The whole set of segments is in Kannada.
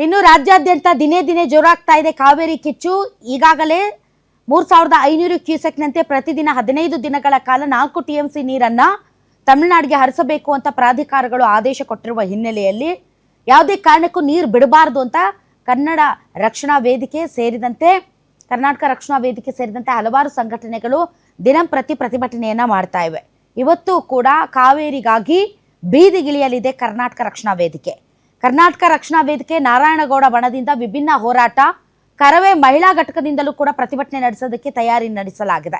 ಇನ್ನು ರಾಜ್ಯಾದ್ಯಂತ ದಿನೇ ದಿನೇ ಜೋರಾಗ್ತಾ ಇದೆ ಕಾವೇರಿ ಕಿಚ್ಚು. ಈಗಾಗಲೇ 3500 ಕ್ಯೂಸೆಕ್ನಂತೆ ಪ್ರತಿದಿನ 15 ದಿನಗಳ ಕಾಲ 4 TMC ನೀರನ್ನ ತಮಿಳುನಾಡಿಗೆ ಹರಿಸಬೇಕು ಅಂತ ಪ್ರಾಧಿಕಾರಗಳು ಆದೇಶ ಕೊಟ್ಟಿರುವ ಹಿನ್ನೆಲೆಯಲ್ಲಿ ಯಾವುದೇ ಕಾರಣಕ್ಕೂ ನೀರು ಬಿಡಬಾರದು ಅಂತ ಕರ್ನಾಟಕ ರಕ್ಷಣಾ ವೇದಿಕೆ ಸೇರಿದಂತೆ ಹಲವಾರು ಸಂಘಟನೆಗಳು ದಿನಂಪ್ರತಿ ಪ್ರತಿಭಟನೆಯನ್ನ ಮಾಡ್ತಾ ಇವೆ. ಇವತ್ತು ಕೂಡ ಕಾವೇರಿಗಾಗಿ ಬೀದಿಗಿಳಿಯಲಿದೆ ಕರ್ನಾಟಕ ರಕ್ಷಣಾ ವೇದಿಕೆ. ನಾರಾಯಣಗೌಡ ಬಣದಿಂದ ವಿಭಿನ್ನ ಹೋರಾಟ, ಕರವೇ ಮಹಿಳಾ ಘಟಕದಿಂದಲೂ ಕೂಡ ಪ್ರತಿಭಟನೆ ನಡೆಸೋದಕ್ಕೆ ತಯಾರಿ ನಡೆಸಲಾಗಿದೆ.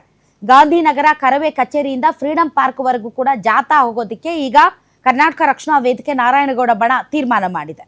ಗಾಂಧಿನಗರ ಕರವೇ ಕಚೇರಿಯಿಂದ ಫ್ರೀಡಂ ಪಾರ್ಕ್ ವರೆಗೂ ಕೂಡ ಜಾಥಾ ಹೋಗೋದಕ್ಕೆ ಈಗ ಕರ್ನಾಟಕ ರಕ್ಷಣಾ ವೇದಿಕೆ ನಾರಾಯಣಗೌಡ ಬಣ ತೀರ್ಮಾನ ಮಾಡಿದೆ.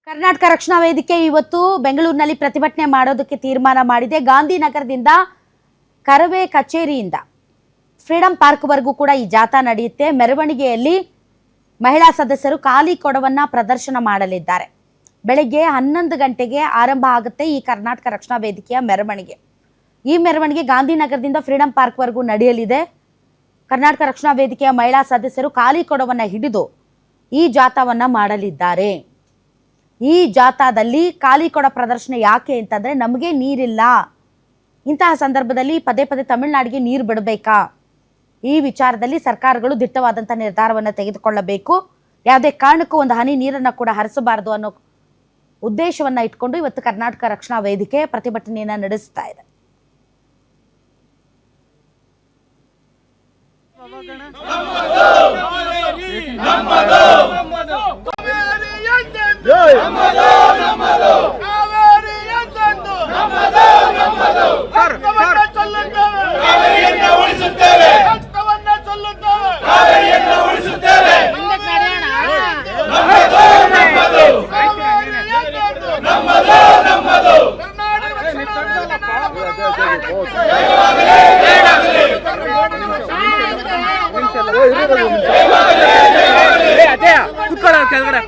ಕರ್ನಾಟಕ ರಕ್ಷಣಾ ವೇದಿಕೆ ಇವತ್ತು ಬೆಂಗಳೂರಿನಲ್ಲಿ ಪ್ರತಿಭಟನೆ ಮಾಡೋದಕ್ಕೆ ತೀರ್ಮಾನ ಮಾಡಿದೆ. ಗಾಂಧಿನಗರದಿಂದ ಕರವೇ ಕಚೇರಿಯಿಂದ ಫ್ರೀಡಂ ಪಾರ್ಕ್ ವರೆಗೂ ಕೂಡ ಈ ಜಾಥಾ ನಡೆಯುತ್ತೆ. ಮೆರವಣಿಗೆಯಲ್ಲಿ ಮಹಿಳಾ ಸದಸ್ಯರು ಖಾಲಿ ಕೊಡವನ್ನ ಪ್ರದರ್ಶನ ಮಾಡಲಿದ್ದಾರೆ. ಬೆಳಗ್ಗೆ 11 ಗಂಟೆಗೆ ಆರಂಭ ಆಗುತ್ತೆ ಈ ಕರ್ನಾಟಕ ರಕ್ಷಣಾ ವೇದಿಕೆಯ ಮೆರವಣಿಗೆ. ಈ ಮೆರವಣಿಗೆ ಗಾಂಧಿನಗರದಿಂದ ಫ್ರೀಡಂ ಪಾರ್ಕ್ ವರೆಗೂ ನಡೆಯಲಿದೆ. ಕರ್ನಾಟಕ ರಕ್ಷಣಾ ವೇದಿಕೆಯ ಮಹಿಳಾ ಸದಸ್ಯರು ಖಾಲಿ ಕೊಡವನ್ನ ಹಿಡಿದು ಈ ಜಾಥಾವನ್ನ ಮಾಡಲಿದ್ದಾರೆ. ಈ ಜಾಥಾದಲ್ಲಿ ಖಾಲಿ ಕೊಡ ಪ್ರದರ್ಶನ ಯಾಕೆ ಅಂತಂದ್ರೆ, ನಮಗೆ ನೀರಿಲ್ಲ, ಇಂತಹ ಸಂದರ್ಭದಲ್ಲಿ ಪದೇ ಪದೇ ತಮಿಳುನಾಡಿಗೆ ನೀರು ಬಿಡಬೇಕಾ, ಈ ವಿಚಾರದಲ್ಲಿ ಸರ್ಕಾರಗಳು ದಿಟ್ಟವಾದಂಥ ನಿರ್ಧಾರವನ್ನು ತೆಗೆದುಕೊಳ್ಳಬೇಕು, ಯಾವುದೇ ಕಾರಣಕ್ಕೂ ಒಂದು ಹನಿ ನೀರನ್ನು ಕೂಡ ಹರಿಸಬಾರದು ಅನ್ನೋ ಉದ್ದೇಶವನ್ನು ಇಟ್ಕೊಂಡು ಇವತ್ತು ಕರ್ನಾಟಕ ರಕ್ಷಣಾ ವೇದಿಕೆ ಪ್ರತಿಭಟನೆಯನ್ನು ನಡೆಸ್ತಾ ಇದೆ. ಕೆಳಗಡೆ